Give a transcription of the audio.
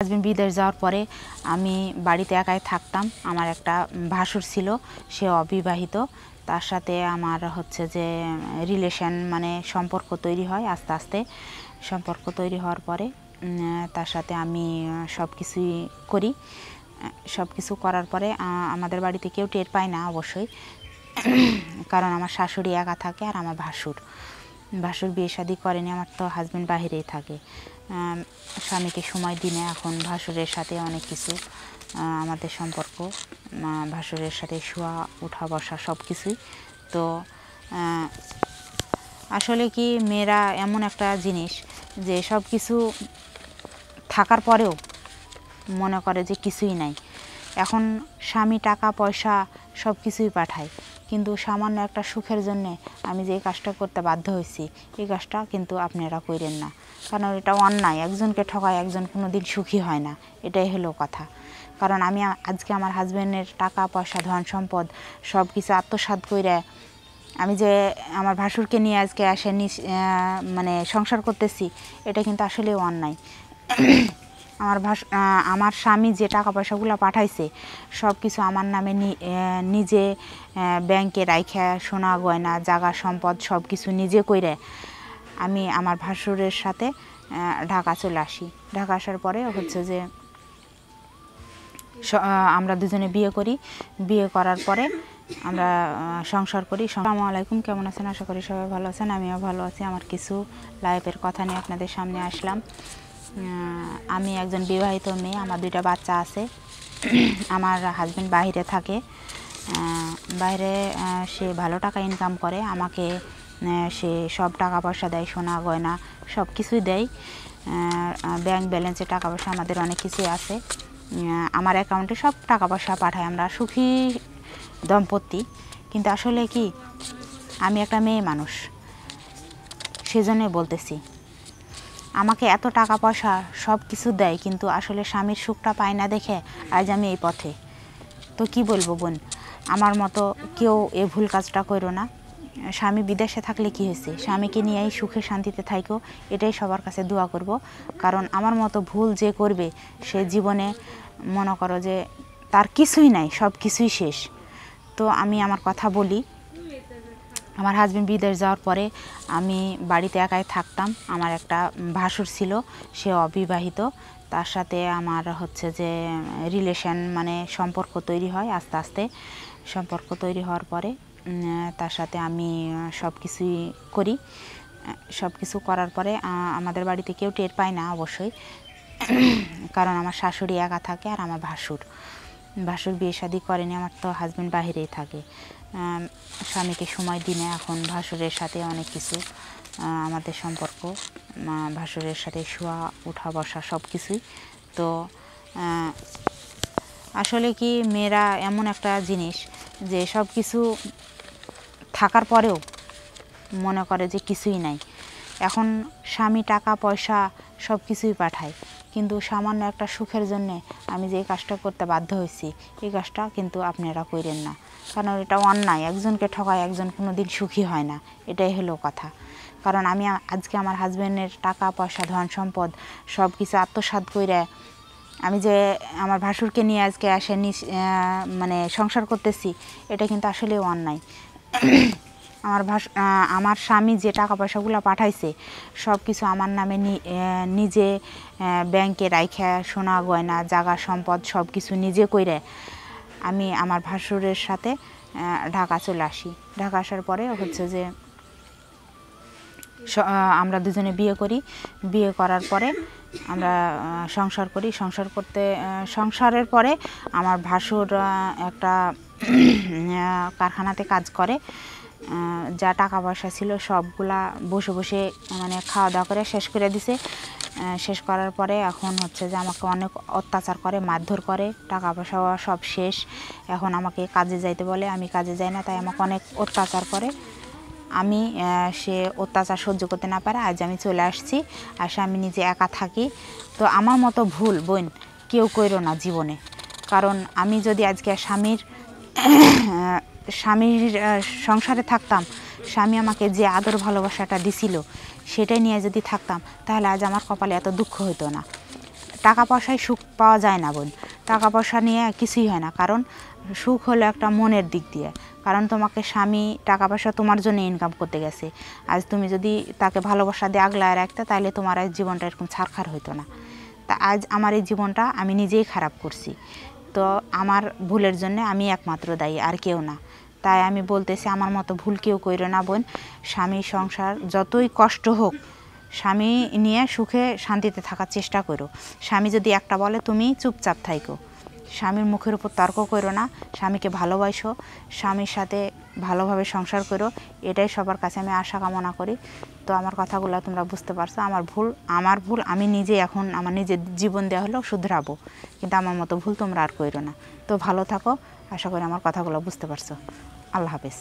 Husband বিদেশ যাওয়ার পরে আমি বাড়িতে একাই থাকতাম। আমার একটা ভাসুর ছিল, সে অবিবাহিত। তার সাথে আমার হচ্ছে যে রিলেশন মানে সম্পর্ক তৈরি হয়। আস্তে আস্তে সম্পর্ক তৈরি হওয়ার পরে তার সাথে আমি সব কিছুই করি। সব কিছু করার পরে আমাদের বাড়িতে কেউ টের পায় না অবশ্যই, কারণ আমার শাশুড়ি একা থাকে আর আমার ভাসুর বিয়ে শাদী করেনি। আমার তো হাজবেন্ড বাহিরেই থাকে, স্বামীকে সময় দিনে। এখন ভাসুরের সাথে অনেক কিছু আমাদের সম্পর্ক, ভাসুরের সাথে শোয়া ওঠা বসা সব কিছুই। তো আসলে কি, মেয়েরা এমন একটা জিনিস যে সব কিছু থাকার পরেও মনে করে যে কিছুই নাই। এখন স্বামী টাকা পয়সা সব কিছুই পাঠায়, কিন্তু সামান্য একটা সুখের জন্যে আমি যে এই কাজটা করতে বাধ্য হয়েছি, এই কাজটা কিন্তু আপনারা করেন না, কারণ এটা অন্যায়। একজনকে ঠকায় একজন কোনো দিন সুখী হয় না, এটাই হলো কথা। কারণ আমি আজকে আমার হাজব্যান্ডের টাকা পয়সা ধন সম্পদ সব কিছু আত্মসাৎ করে আমি যে আমার ভাসুরকে নিয়ে আজকে আসে মানে সংসার করতেছি, এটা কিন্তু আসলে অন্যায়। আমার স্বামী যে টাকা পয়সাগুলো পাঠাইছে সব কিছু আমার নামে নিজে ব্যাংকে রাইখা, সোনা গয়না জাগা সম্পদ সব কিছু নিজে কইরে আমি আমার ভাসুরের সাথে ঢাকা চলে আসি। ঢাকা আসার পরে হচ্ছে যে আমরা দুজনে বিয়ে করি। বিয়ে করার পরে আমরা সংসার করি। আসসালামু আলাইকুম, কেমন আছেন? আশা করি সবাই ভালো আছেন, আমিও ভালো আছি। আমার কিছু লাইফের কথা নিয়ে আপনাদের সামনে আসলাম। আমি একজন বিবাহিত মেয়ে, আমার 2টা বাচ্চা আছে। আমার হাজব্যান্ড বাইরে থাকে, বাইরে সে ভালো টাকা ইনকাম করে। আমাকে সে সব টাকা পয়সা দেয়, সোনা গয়না সব কিছুই দেয়। ব্যাংক ব্যালেন্সে টাকা পয়সা আমাদের অনেক কিছুই আছে। আমার অ্যাকাউন্টে সব টাকা পয়সা পাঠায়, আমরা সুখী দম্পতি। কিন্তু আসলে কি, আমি একটা মেয়ে মানুষ, সেজন্যই বলতেছি, আমাকে এত টাকা পয়সা সব কিছু দেয়, কিন্তু আসলে স্বামীর সুখটা পায় না দেখে আজ আমি এই পথে। তো কি বলবো বোন, আমার মতো কেউ এ ভুল কাজটা করো না। স্বামী বিদেশে থাকলে কি হয়েছে, স্বামীকে নিয়েই সুখে শান্তিতে থাইকো, এটাই সবার কাছে দোয়া করব। কারণ আমার মতো ভুল যে করবে সে জীবনে মনে করো যে তার কিছুই নাই, সব কিছুই শেষ। তো আমি আমার কথা বলি, আমার হাজব্যান্ড বিদেশ যাওয়ার পরে আমি বাড়িতে একাই থাকতাম। আমার একটা ভাসুর ছিল, সে অবিবাহিত। তার সাথে আমার হচ্ছে যে রিলেশন মানে সম্পর্ক তৈরি হয়। আস্তে আস্তে সম্পর্ক তৈরি হওয়ার পরে তার সাথে আমি সব কিছুই করি। সব কিছু করার পরে আমাদের বাড়িতে কেউ টের পায় না অবশ্যই, কারণ আমার শাশুড়ি একা থাকে আর আমার ভাসুর বিয়ে শাদী করেনি। আমার তো হাজব্যান্ড বাহিরেই থাকে, স্বামীকে সময় দিনে। এখন ভাসুরের সাথে অনেক কিছু আমাদের সম্পর্ক, ভাসুরের সাথে শোয়া ওঠা বসা সব কিছুই। তো আসলে কি, মেয়েরা এমন একটা জিনিস যে সব কিছু থাকার পরেও মনে করে যে কিছুই নাই। এখন স্বামী টাকা পয়সা সব কিছুই পাঠায়, কিন্তু সামান্য একটা সুখের জন্যে আমি যে এই কাজটা করতে বাধ্য হয়েছি, এই কাজটা কিন্তু আপনারা করেন না, কারণ এটা অন্যায়। একজনকে ঠকায় একজন কোনো দিন সুখী হয় না, এটাই হলো কথা। কারণ আমি আজকে আমার হাজব্যান্ডের টাকা পয়সা ধন সম্পদ সব কিছু আত্মসাৎ করে আমি যে আমার ভাসুরকে নিয়ে আজকে আসে মানে সংসার করতেছি, এটা কিন্তু আসলেও অন্যায়। আমার স্বামী যে টাকা পয়সাগুলো পাঠাইছে সব কিছু আমার নামে নিজে ব্যাংকে রাইখা, সোনা গয়না জাগা সম্পদ সব কিছু নিজে কইরে আমি আমার ভাসুরের সাথে ঢাকা চলে আসি। ঢাকা আসার পরে হচ্ছে যে আমরা দুজনে বিয়ে করি। বিয়ে করার পরে আমরা সংসার করি। সংসারের পরে আমার ভাসুর একটা কারখানাতে কাজ করে। যা টাকা পয়সা ছিল সবগুলা বসে বসে মানে খাওয়া দাওয়া করে শেষ করে দিছে। শেষ করার পরে এখন হচ্ছে যে আমাকে অনেক অত্যাচার করে, মারধর করে, টাকা পয়সা সব শেষ। এখন আমাকে কাজে যাইতে বলে, আমি কাজে যাই না, তাই আমাকে অনেক অত্যাচার করে। আমি সে অত্যাচার সহ্য করতে না পারে আজ আমি চলে আসছি। আসে আমি নিজে একা থাকি। তো আমার মতো ভুল বোন কেউ করো না জীবনে। কারণ আমি যদি আজকে স্বামীর সংসারে থাকতাম, স্বামী আমাকে যে আদর ভালোবাসাটা দিছিল সেটাই নিয়ে যদি থাকতাম, তাহলে আজ আমার কপালে এত দুঃখ হতো না। টাকা পয়সায় সুখ পাওয়া যায় না বোন, টাকা পয়সা নিয়ে কিছুই হয় না। কারণ সুখ হলো একটা মনের দিক দিয়ে। কারণ তোমাকে স্বামী টাকা পয়সা তোমার জন্য ইনকাম করতে গেছে, আজ তুমি যদি তাকে ভালোবাসা দিয়ে আগলায় রাখতে, তাহলে তোমার এই জীবনটা এরকম ছারখার হইতো না। তা আজ আমার এই জীবনটা আমি নিজেই খারাপ করছি, তো আমার ভুলের জন্য আমি একমাত্র দায়ী, আর কেউ না। তাই আমি বলতেছি, আমার মতো ভুল কেউ কইরো না বোন। স্বামী সংসার যতই কষ্ট হোক, স্বামী নিয়ে সুখে শান্তিতে থাকার চেষ্টা করো। স্বামী যদি একটা বলে, তুমি চুপচাপ থাইকো, স্বামীর মুখের উপর তর্ক করো না, স্বামীকে ভালোবাসো, স্বামীর সাথে ভালোভাবে সংসার করো। এটাই সবার কাছে আমি আশা কামনা করি। তো আমার কথাগুলো তোমরা বুঝতে পারছো। আমার ভুল আমি নিজে এখন আমার নিজের জীবন দেওয়া হলেও শুধরাবো, কিন্তু আমার মতো ভুল তোমরা আর করো না। তো ভালো থাকো, আশা করি আমার কথাগুলো বুঝতে পারছো। আল্লাহ হাফেজ।